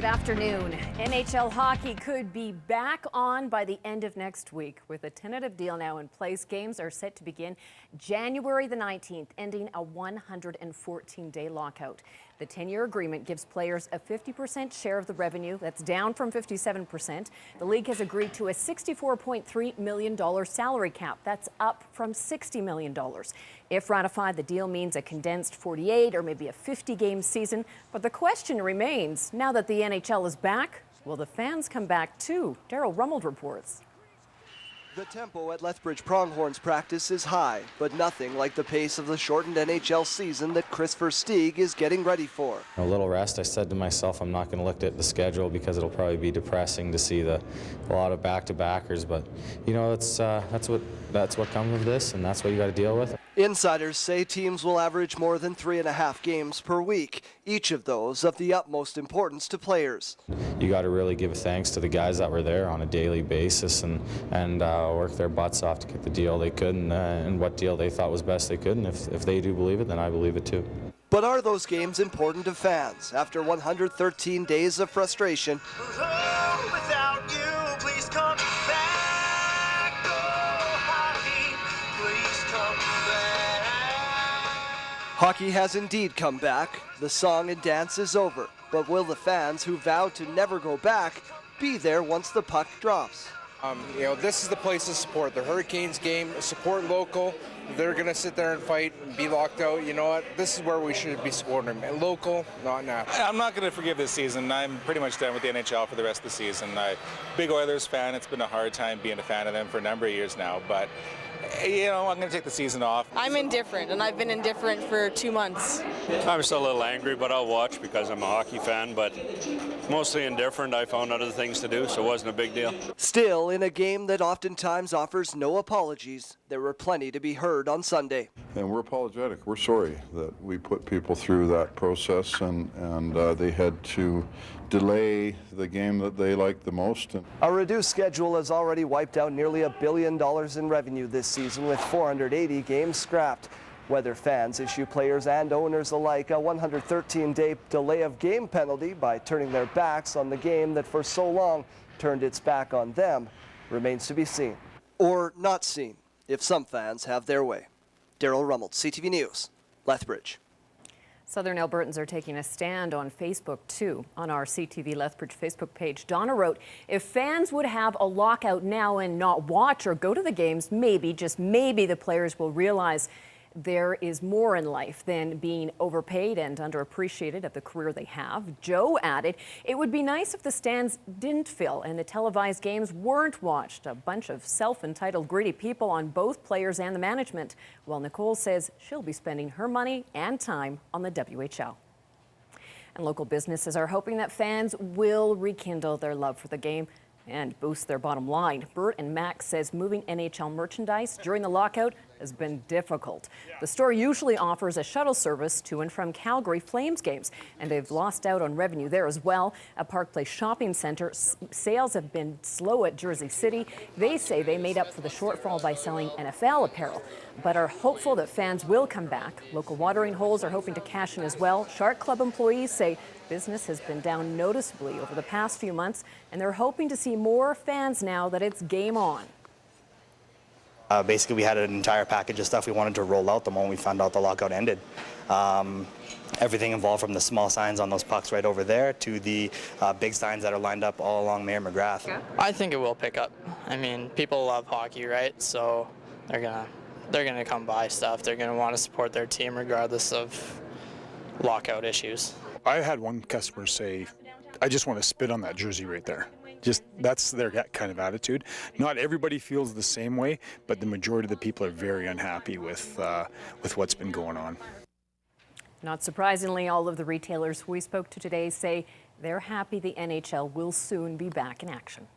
afternoon. NHL hockey could be back on by the end of next week. With a tentative deal now in place, games are set to begin January the 19th, ending a 114-day lockout. The 10-year agreement gives players a 50% share of the revenue. That's down from 57%. The league has agreed to a $64.3 million salary cap. That's up from $60 million. If ratified, the deal means a condensed 48 or maybe a 50-game season. But the question remains, now that the NHL is back, will the fans come back too? Daryl Rummel reports. The tempo at Lethbridge Pronghorns practice is high, but nothing like the pace of the shortened NHL season that Chris Versteeg is getting ready for. A little rest. I said to myself, I'm not going to look at the schedule because it'll probably be depressing to see a lot of back-to-backers. But you know, that's what comes with this, and that's what you got to deal with. Insiders say teams will average more than 3.5 games per week, each of those of the utmost importance to players. You got to really give thanks to the guys that were there on a daily basis and work their butts off to get the deal they could and what deal they thought was best they could. And if they do believe it, then I believe it too. But are those games important to fans after 113 days of frustration? Without you, please come back. Oh, hockey, please come back. Hockey has indeed come back. The song and dance is over. But will the fans who vowed to never go back be there once the puck drops? You know, this is the place to support the Hurricanes game, support local. They're going to sit there and fight and be locked out. You know what? This is where we should be supporting them. Local, not national. I'm not going to forgive this season. I'm pretty much done with the NHL for the rest of the season. Big Oilers fan. It's been a hard time being a fan of them for a number of years now. But, you know, I'm going to take the season off. I'm indifferent, and I've been indifferent for 2 months. I'm still a little angry, but I'll watch because I'm a hockey fan. But mostly indifferent. I found other things to do, so it wasn't a big deal. Still, in a game that oftentimes offers no apologies, there were plenty to be heard on Sunday. And we're apologetic. We're sorry that we put people through that process and they had to delay the game that they liked the most. A reduced schedule has already wiped out nearly $1 billion in revenue this season, with 480 games scrapped. Whether fans issue players and owners alike a 113-day delay of game penalty by turning their backs on the game that for so long turned its back on them remains to be seen. Or not seen, if some fans have their way. Daryl Rummel, CTV News, Lethbridge. Southern Albertans are taking a stand on Facebook, too. On our CTV Lethbridge Facebook page, Donna wrote, if fans would have a lockout now and not watch or go to the games, maybe, just maybe, the players will realize there is more in life than being overpaid and underappreciated of the career they have. Joe added, it would be nice if the stands didn't fill and the televised games weren't watched. A bunch of self-entitled, greedy people on both players and the management. While Nicole says she'll be spending her money and time on the WHL. And local businesses are hoping that fans will rekindle their love for the game and boost their bottom line. Bert and Max says moving NHL merchandise during the lockout has been difficult. The store usually offers a shuttle service to and from Calgary Flames games, and they've lost out on revenue there as well. At Park Place Shopping Centre, sales have been slow at Jersey City. They say they made up for the shortfall by selling NFL apparel, but are hopeful that fans will come back. Local watering holes are hoping to cash in as well. Shark Club employees say business has been down noticeably over the past few months, and they're hoping to see more fans now that it's game on. Basically, we had an entire package of stuff we wanted to roll out the moment we found out the lockout ended. Everything involved from the small signs on those pucks right over there to the big signs that are lined up all along Mayor McGrath. I think it will pick up. I mean, people love hockey, right? So they're gonna come buy stuff. They're gonna want to support their team regardless of lockout issues. I had one customer say, I just want to spit on that jersey right there. Just that's their kind of attitude. Not everybody feels the same way, but the majority of the people are very unhappy with what's been going on. Not surprisingly, all of the retailers we spoke to today say they're happy the NHL will soon be back in action.